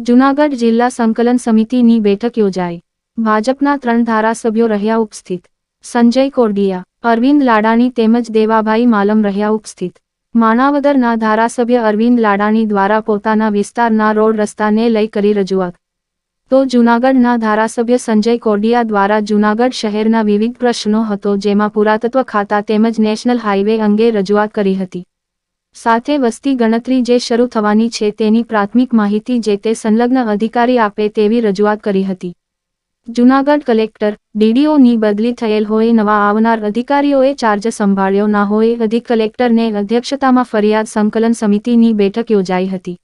જૂનાગઢ જિલ્લા સંકલન સમિતિની બેઠક યોજાઈ. ભાજપના 3 ધારાસભ્યો રહ્યા ઉપસ્થિત. સંજય કોરડિયા, અરવિંદ લાડાણી તેમજ દેવાભાઈ માલમ રહ્યા ઉપસ્થિત. માણાવદરના ધારાસભ્ય અરવિંદ લાડાણી દ્વારા પોતાના વિસ્તારના રોડ રસ્તાને લઈ કરી રજૂઆત. તો જૂનાગઢના ધારાસભ્ય સંજય કોરડિયા દ્વારા જૂનાગઢ શહેરના વિવિધ પ્રશ્નો હતો જેમાં પુરાતત્વ ખાતા તેમજ નેશનલ હાઈવે અંગે રજૂઆત કરી હતી. સાથે વસ્તી ગણતરી જે શરૂ થવાની છે તેની પ્રાથમિક માહિતી જે તે સંલગ્ન અધિકારી આપે તેવી રજૂઆત કરી હતી. જૂનાગઢ કલેક્ટર, ડીડીઓની બદલી થયેલ હોય, નવા આવનાર અધિકારીઓએ ચાર્જ સંભાળ્યો ના હોય. અધિક કલેક્ટરને અધ્યક્ષતામાં ફરિયાદ સંકલન સમિતિની બેઠક યોજાઈ હતી.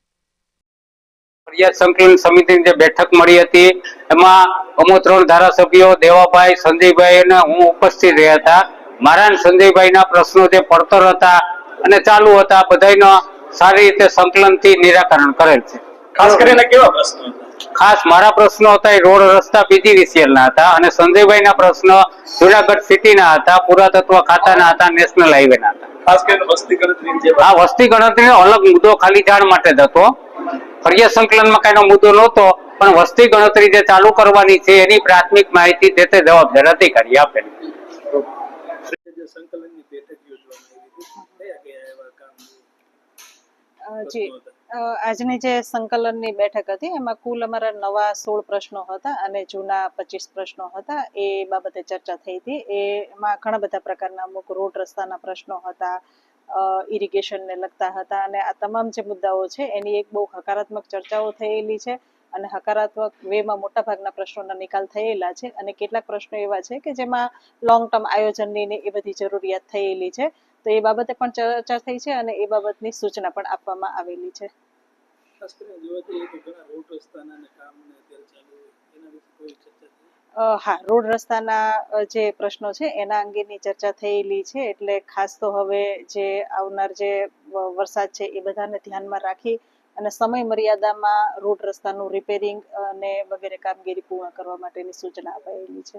ફરિયાદ સંકલન સમિતિની જે બેઠક મળી હતી એમાં અમો 3 ધારાસભ્યો દેવાભાઈ, સંજયભાઈ અને હું ઉપસ્થિત રહ્યા હતા. મારા અને સંજયભાઈના પ્રશ્નો જે પડતર હતા અને ચાલુ હતા બધાયનો સારી રીતે સંકલનથી નિરાકરણ કરેલ છે. ખાસ કરીને કેવા પ્રશ્નો? ખાસ મારા પ્રશ્નો હતા એ રોડ રસ્તા પીજીવીસીએલના હતા અને સંજયભાઈના પ્રશ્નો જૂનાગઢ સિટીના હતા, પુરાતત્વ ખાતાના હતા, નેશનલ હાઈવેના હતા. ખાસ કરીને વસ્તી ગણતરી જે આ વસ્તી ગણતરીનો અલગ મુદ્દો ખાલી જાણ માટે જ હતો. ફરિયાદ સંકલનમાં કઈનો મુદ્દો નહોતો, પણ વસ્તી ગણતરી જે ચાલુ કરવાની છે એની પ્રાથમિક માહિતી તે જવાબદાર અધિકારી આપેલી. સંકલનની બેઠક યોજવામાં જી આજની જે સંકલનની બેઠક હતી એમાં કુલ અમારા નવા 16 પ્રશ્નો હતા અને જૂના 25 પ્રશ્નો હતા. એ બાબતે ચર્ચા થઈ હતી. એમાં ઘણા બધા પ્રકારના અમુક રોડ રસ્તાના પ્રશ્નો હતા, ઇરિગેશનને લગતા હતા અને આ તમામ જે મુદ્દાઓ છે એની એક બહુ હકારાત્મક ચર્ચાઓ થયેલી છે અને હકારાત્મક વેમાં મોટાભાગના પ્રશ્નોના નિકાલ થયેલા છે અને કેટલાક પ્રશ્નો એવા છે કે જેમાં લોંગ ટર્મ આયોજનની ને એ બધી જરૂરિયાત થયેલી છે. તો એ બાબતે પણ ચર્ચા થઈ છે અને એ બાબતની સૂચના પણ આપવામાં આવેલી છે. ખાસ કરીને જોવા જઈએ તો ઘણા રોડ રસ્તાના અને કામને અત્યારે ચાલુ એના વિશે કોઈ ચર્ચા થઈ? હા, રોડ રસ્તાના જે પ્રશ્નો છે એના અંગેની ચર્ચા થયેલી છે. એટલે ખાસ તો હવે જે આવનાર જે વરસાદ છે એ બધાને ધ્યાનમાં રાખી અને સમય મર્યાદામાં રોડ રસ્તાનું રિપેરિંગ અને વગેરે કામગીરી પૂર્ણ કરવા માટેની સૂચના અપાયેલી છે.